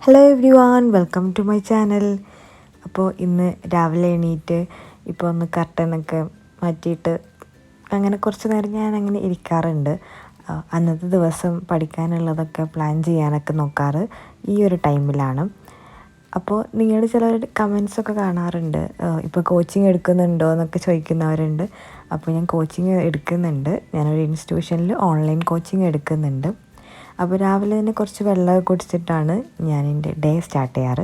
Hello everyone, welcome to my channel. അപ്പോൾ ഇന്ന് രാവിലെ എണീറ്റ് ഇപ്പോൾ ഒന്ന് കർട്ടനൊക്കെ മാറ്റിയിട്ട് അങ്ങനെ കുറച്ച് നേരം ഞാൻ അങ്ങനെ ഇരിക്കാറുണ്ട്. അന്നത്തെ ദിവസം പഠിക്കാനുള്ളതൊക്കെ പ്ലാൻ ചെയ്യാനൊക്കെ നോക്കാറ് ഈ ഒരു ടൈമിലാണ്. അപ്പോൾ നിങ്ങൾ ചിലർ കമൻസൊക്കെ കാണാറുണ്ട്, ഇപ്പോൾ കോച്ചിങ് എടുക്കുന്നുണ്ടോ എന്നൊക്കെ ചോദിക്കുന്നവരുണ്ട്. അപ്പോൾ ഞാൻ കോച്ചിങ് എടുക്കുന്നുണ്ട്. ഞാനൊരു ഇൻസ്റ്റിറ്റ്യൂഷനിൽ ഓൺലൈൻ കോച്ചിങ് എടുക്കുന്നുണ്ട്. അപ്പോൾ രാവിലെ തന്നെ കുറച്ച് വെള്ളമൊക്കെ കുടിച്ചിട്ടാണ് ഞാൻ എൻ്റെ ഡേ സ്റ്റാർട്ട് ചെയ്യാറ്.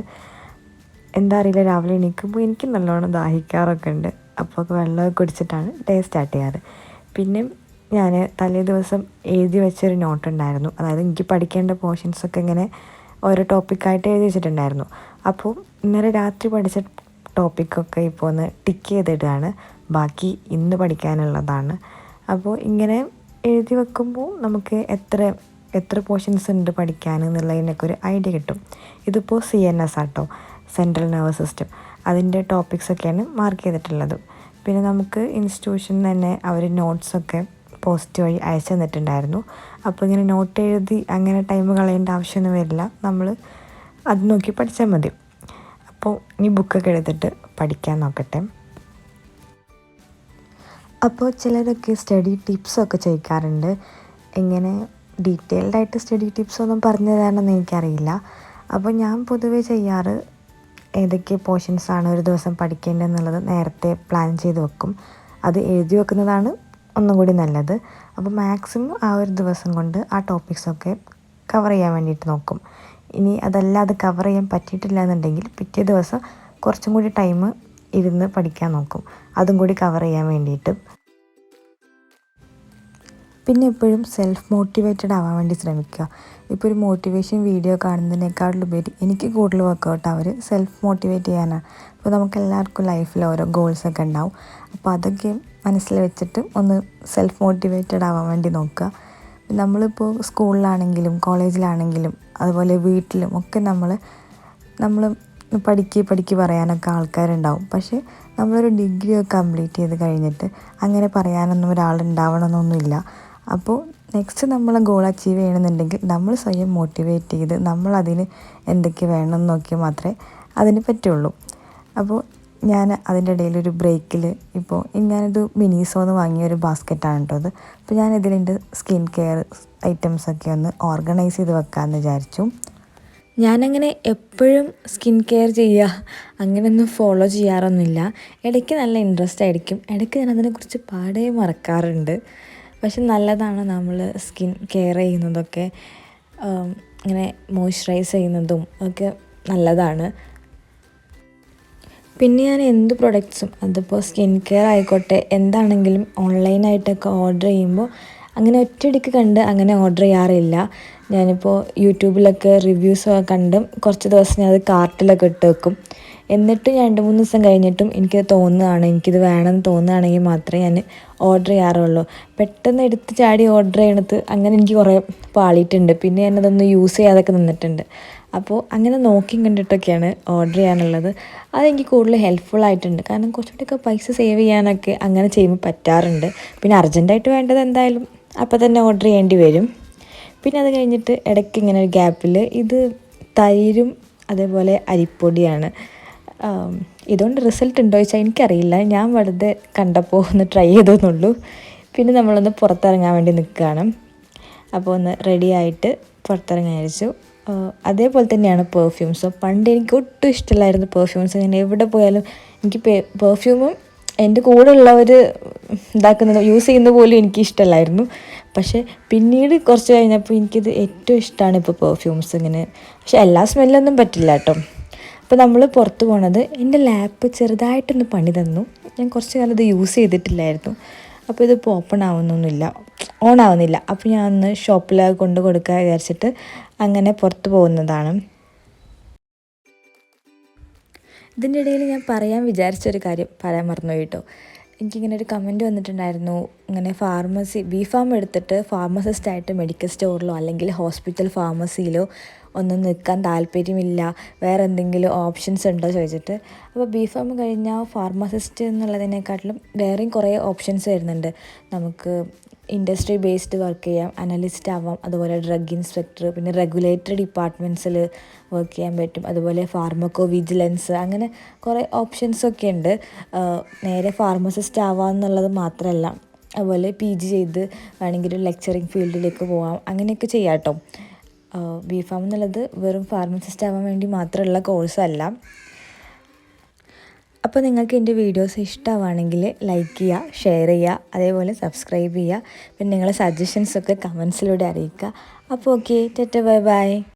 എന്താ അറിയില്ല, രാവിലെ എണീക്കുമ്പോൾ എനിക്ക് നല്ലോണം ദാഹിക്കാറൊക്കെ ഉണ്ട്. അപ്പോൾ വെള്ളമൊക്കെ കുടിച്ചിട്ടാണ് ഡേ സ്റ്റാർട്ട് ചെയ്യാറ്. പിന്നെ ഞാൻ തലേ ദിവസം എഴുതി വെച്ചൊരു നോട്ട് ഉണ്ടായിരുന്നു. അതായത് എനിക്ക് പഠിക്കേണ്ട പോർഷൻസൊക്കെ ഇങ്ങനെ ഓരോ ടോപ്പിക്കായിട്ട് എഴുതി വെച്ചിട്ടുണ്ടായിരുന്നു. അപ്പോൾ ഇന്നലെ രാത്രി പഠിച്ച ടോപ്പിക്കൊക്കെ ഇപ്പോൾ ഒന്ന് ടിക്ക് ചെയ്തിടുകയാണ്. ബാക്കി ഇന്ന് പഠിക്കാനുള്ളതാണ്. അപ്പോൾ ഇങ്ങനെ എഴുതി വെക്കുമ്പോൾ നമുക്ക് എത്ര പോർഷൻസ് ഉണ്ട് പഠിക്കാൻ എന്നുള്ളതിനൊക്കെ ഒരു ഐഡിയ കിട്ടും. ഇതിപ്പോൾ CNS ആട്ടോ, സെൻട്രൽ നെർവസ് സിസ്റ്റം. അതിൻ്റെ ടോപ്പിക്സൊക്കെയാണ് മാർക്ക് ചെയ്തിട്ടുള്ളത്. പിന്നെ നമുക്ക് ഇൻസ്റ്റിറ്റ്യൂഷനിൽ തന്നെ അവർ നോട്ട്സൊക്കെ പോസ്റ്റ് വഴി അയച്ചു തന്നിട്ടുണ്ടായിരുന്നു. അപ്പോൾ ഇങ്ങനെ നോട്ട് എഴുതി അങ്ങനെ ടൈം കളയേണ്ട ആവശ്യമൊന്നും വരില്ല. നമ്മൾ അത് നോക്കി പഠിച്ചാൽ മതി. അപ്പോൾ ഇനി ബുക്കൊക്കെ എടുത്തിട്ട് പഠിക്കാൻ നോക്കട്ടെ. അപ്പോൾ ചിലരൊക്കെ സ്റ്റഡി ടിപ്സൊക്കെ ചോദിക്കാറുണ്ട്. എങ്ങനെ ഡീറ്റെയിൽഡായിട്ട് സ്റ്റഡി ടിപ്സൊന്നും പറഞ്ഞു തരാനൊന്നും എനിക്കറിയില്ല. അപ്പോൾ ഞാൻ പൊതുവേ ചെയ്യാറ്, ഏതൊക്കെ പോർഷൻസാണ് ഒരു ദിവസം പഠിക്കേണ്ടതെന്നുള്ളത് നേരത്തെ പ്ലാൻ ചെയ്ത് വെക്കും. അത് എഴുതി വെക്കുന്നതാണ് ഒന്നും കൂടി നല്ലത്. അപ്പോൾ മാക്സിമം ആ ഒരു ദിവസം കൊണ്ട് ആ ടോപ്പിക്സൊക്കെ കവർ ചെയ്യാൻ വേണ്ടിയിട്ട് നോക്കും. ഇനി അതല്ലാതെ കവർ ചെയ്യാൻ പറ്റിയിട്ടില്ല എന്നുണ്ടെങ്കിൽ പിറ്റേ ദിവസം കുറച്ചും കൂടി ടൈം ഇരുന്ന് പഠിക്കാൻ നോക്കും, അതും കൂടി കവർ ചെയ്യാൻ വേണ്ടിയിട്ട്. പിന്നെ എപ്പോഴും സെൽഫ് മോട്ടിവേറ്റഡ് ആവാൻ വേണ്ടി ശ്രമിക്കുക. ഇപ്പോൾ ഒരു മോട്ടിവേഷൻ വീഡിയോ കാണുന്നതിനേക്കാളുപരി എനിക്ക് കൂടുതൽ വർക്കൗട്ട് അവർ സെൽഫ് മോട്ടിവേറ്റ് ചെയ്യാനാണ്. അപ്പോൾ നമുക്ക് എല്ലാവർക്കും ലൈഫിൽ ഓരോ ഗോൾസൊക്കെ ഉണ്ടാവും. അപ്പോൾ അതൊക്കെ മനസ്സിൽ വെച്ചിട്ട് ഒന്ന് സെൽഫ് മോട്ടിവേറ്റഡ് ആവാൻ വേണ്ടി നോക്കുക. നമ്മളിപ്പോൾ സ്കൂളിലാണെങ്കിലും കോളേജിലാണെങ്കിലും അതുപോലെ വീട്ടിലും ഒക്കെ നമ്മൾ പഠിക്ക് പറയാനൊക്കെ ആൾക്കാരുണ്ടാവും. പക്ഷേ നമ്മളൊരു ഡിഗ്രി ഒക്കെ കംപ്ലീറ്റ് ചെയ്ത് കഴിഞ്ഞിട്ട് അങ്ങനെ പറയാനൊന്നും ഒരാളുണ്ടാവണമെന്നൊന്നുമില്ല. അപ്പോൾ നെക്സ്റ്റ് നമ്മളെ ഗോൾ അച്ചീവ് ചെയ്യണമെന്നുണ്ടെങ്കിൽ നമ്മൾ സ്വയം മോട്ടിവേറ്റ് ചെയ്ത് നമ്മളതിന് എന്തൊക്കെ വേണമെന്ന് നോക്കിയാൽ മാത്രമേ അതിന് പറ്റുള്ളൂ. അപ്പോൾ ഞാൻ അതിൻ്റെ ഇടയിലൊരു ബ്രേക്കിൽ ഇപ്പോൾ ഞാനൊരു മിനിസോന്ന് വാങ്ങിയ ഒരു ബാസ്ക്കറ്റാണ് കേട്ടോ അത്. അപ്പോൾ ഞാനിതിലെൻ്റെ സ്കിൻ കെയർ ഐറ്റംസൊക്കെ ഒന്ന് ഓർഗനൈസ് ചെയ്ത് വെക്കാമെന്ന് വിചാരിച്ചു. ഞാനങ്ങനെ എപ്പോഴും സ്കിൻ കെയർ ചെയ്യുക അങ്ങനെയൊന്നും ഫോളോ ചെയ്യാറൊന്നുമില്ല. ഇടയ്ക്ക് നല്ല ഇൻട്രസ്റ്റ് ആയിരിക്കും, ഇടയ്ക്ക് ഞാൻ അതിനെക്കുറിച്ച് പാടേ മറക്കാറുണ്ട്. പക്ഷെ നല്ലതാണ് നമ്മൾ സ്കിൻ കെയർ ചെയ്യുന്നതൊക്കെ, ഇങ്ങനെ മോയ്സ്ചറൈസ് ചെയ്യുന്നതും ഒക്കെ നല്ലതാണ്. പിന്നെ ഞാൻ എന്ത് പ്രൊഡക്ട്സും, അതിപ്പോൾ സ്കിൻ കെയർ ആയിക്കോട്ടെ എന്താണെങ്കിലും ഓൺലൈനായിട്ടൊക്കെ ഓർഡർ ചെയ്യുമ്പോൾ അങ്ങനെ ഒറ്റയടിക്ക് കണ്ട് അങ്ങനെ ഓർഡർ ചെയ്യാറില്ല. ഞാനിപ്പോൾ യൂട്യൂബിലൊക്കെ റിവ്യൂസൊക്കെ കണ്ട് കുറച്ച് ദിവസം ഞാൻ അത് കാർട്ടിലൊക്കെ ഇട്ട് വെക്കും. എന്നിട്ട് 2-3 ദിവസം കഴിഞ്ഞിട്ടും എനിക്കത് തോന്നുകയാണ്, എനിക്കിത് വേണമെന്ന് തോന്നുകയാണെങ്കിൽ മാത്രമേ ഞാൻ ഓർഡർ ചെയ്യാറുള്ളൂ. പെട്ടെന്ന് എടുത്ത് ചാടി ഓർഡർ ചെയ്യണത് അങ്ങനെ എനിക്ക് കുറേ പാളിയിട്ടുണ്ട്. പിന്നെ ഞാനതൊന്ന് യൂസ് ചെയ്യാതൊക്കെ നിന്നിട്ടുണ്ട്. അപ്പോൾ അങ്ങനെ നോക്കിയും കണ്ടിട്ടൊക്കെയാണ് ഓർഡർ ചെയ്യാനുള്ളത്. അതെനിക്ക് കൂടുതൽ ഹെൽപ്ഫുൾ ആയിട്ടുണ്ട്. കാരണം കുറച്ചുകൂടിയൊക്കെ പൈസ സേവ് ചെയ്യാനൊക്കെ അങ്ങനെ ചെയ്യുമ്പോൾ പറ്റാറുണ്ട്. പിന്നെ അർജൻറ്റായിട്ട് വേണ്ടത് എന്തായാലും അപ്പോൾ തന്നെ ഓർഡർ ചെയ്യേണ്ടി വരും. പിന്നെ അത് കഴിഞ്ഞിട്ട് ഇടയ്ക്ക് ഇങ്ങനെ ഒരു ഗ്യാപ്പിൽ ഇത് തൈരും അതേപോലെ അരിപ്പൊടിയാണ്. ഇതുകൊണ്ട് റിസൾട്ട് ഉണ്ടോ ചോദിച്ചാൽ എനിക്കറിയില്ല. ഞാൻ വെറുതെ കണ്ടപ്പോൾ ഒന്ന് ട്രൈ ചെയ്തെന്നുള്ളൂ. പിന്നെ നമ്മളൊന്ന് പുറത്തിറങ്ങാൻ വേണ്ടി നിൽക്കുകയാണ്. അപ്പോൾ ഒന്ന് റെഡി ആയിട്ട് പുറത്തിറങ്ങാൻ വിചാരിച്ചു. അതേപോലെ തന്നെയാണ് പെർഫ്യൂംസ്. പണ്ട് എനിക്ക് ഒട്ടും ഇഷ്ടമില്ലായിരുന്നു പെർഫ്യൂംസ്. ഞാൻ എവിടെ പോയാലും എനിക്ക് പെർഫ്യൂമും എൻ്റെ കൂടെ ഉള്ളവർ ഇതാക്കുന്നത് യൂസ് ചെയ്യുന്ന പോലും എനിക്ക് ഇഷ്ടമല്ലായിരുന്നു. പക്ഷേ പിന്നീട് കുറച്ച് കഴിഞ്ഞപ്പോൾ എനിക്കിത് ഏറ്റവും ഇഷ്ടമാണ് ഇപ്പോൾ പെർഫ്യൂംസ് ഇങ്ങനെ. പക്ഷേ എല്ലാ സ്മെല്ലൊന്നും പറ്റില്ല കേട്ടോ. അപ്പോൾ നമ്മൾ പുറത്ത് പോണത്, എൻ്റെ ലാപ്പ് ചെറുതായിട്ടൊന്ന് പണി തന്നു. ഞാൻ കുറച്ച് കാലം ഇത് യൂസ് ചെയ്തിട്ടില്ലായിരുന്നു. അപ്പോൾ ഇതിപ്പോൾ ഓൺ ആവുന്നില്ല. അപ്പോൾ ഞാൻ ഒന്ന് ഷോപ്പിൽ കൊണ്ട് കൊടുക്കാൻ വിചാരിച്ചിട്ട് അങ്ങനെ പുറത്ത് പോകുന്നതാണ്. ഇതിൻ്റെ ഇടയിൽ ഞാൻ പറയാൻ വിചാരിച്ചൊരു കാര്യം പറയാൻ മറന്നുപോയി കേട്ടോ. എനിക്കിങ്ങനെ ഒരു കമൻറ്റ് വന്നിട്ടുണ്ടായിരുന്നു, ഇങ്ങനെ ബി-ഫാം എടുത്തിട്ട് ഫാർമസിസ്റ്റായിട്ട് മെഡിക്കൽ സ്റ്റോറിലോ അല്ലെങ്കിൽ ഹോസ്പിറ്റൽ ഫാർമസിയിലോ ഒന്നും നിൽക്കാൻ താല്പര്യമില്ല, വേറെ എന്തെങ്കിലും ഓപ്ഷൻസ് ഉണ്ടോ ചോദിച്ചിട്ട്. അപ്പോൾ ബി-ഫാം കഴിഞ്ഞാൽ ഫാർമസിസ്റ്റ് എന്നുള്ളതിനെക്കാട്ടിലും വേറെയും കുറേ ഓപ്ഷൻസ് വരുന്നുണ്ട്. നമുക്ക് ഇൻഡസ്ട്രി ബേസ്ഡ് വർക്ക് ചെയ്യാം, അനലിസ്റ്റ് ആവാം, അതുപോലെ ഡ്രഗ് ഇൻസ്പെക്ടർ, പിന്നെ റെഗുലേറ്ററി ഡിപ്പാർട്ട്മെൻറ്റ്സിൽ വർക്ക് ചെയ്യാൻ പറ്റും, അതുപോലെ ഫാർമക്കോ വിജിലൻസ്, അങ്ങനെ കുറേ ഓപ്ഷൻസൊക്കെ ഉണ്ട്. നേരെ ഫാർമസിസ്റ്റ് ആവാമെന്നുള്ളത് മാത്രമല്ല, അതുപോലെ PG ചെയ്ത് വേണമെങ്കിൽ ഒരു ലെക്ചറിങ് ഫീൽഡിലേക്ക് പോകാം, അങ്ങനെയൊക്കെ ചെയ്യാം കേട്ടോ. B.Pharm എന്നുള്ളത് വെറും ഫാർമസിസ്റ്റ് ആവാൻ വേണ്ടി മാത്രമുള്ള കോഴ്സല്ല. അപ്പോൾ നിങ്ങൾക്ക് എൻ്റെ വീഡിയോസ് ഇഷ്ടമാണെങ്കിൽ ലൈക്ക് ചെയ്യുക, ഷെയർ ചെയ്യുക, അതേപോലെ സബ്സ്ക്രൈബ് ചെയ്യുക. പിന്നെ നിങ്ങളുടെ സജഷൻസൊക്കെ കമൻസിലൂടെ അറിയിക്കുക. അപ്പോൾ ഓക്കെ, ടാറ്റ ബൈ ബൈ.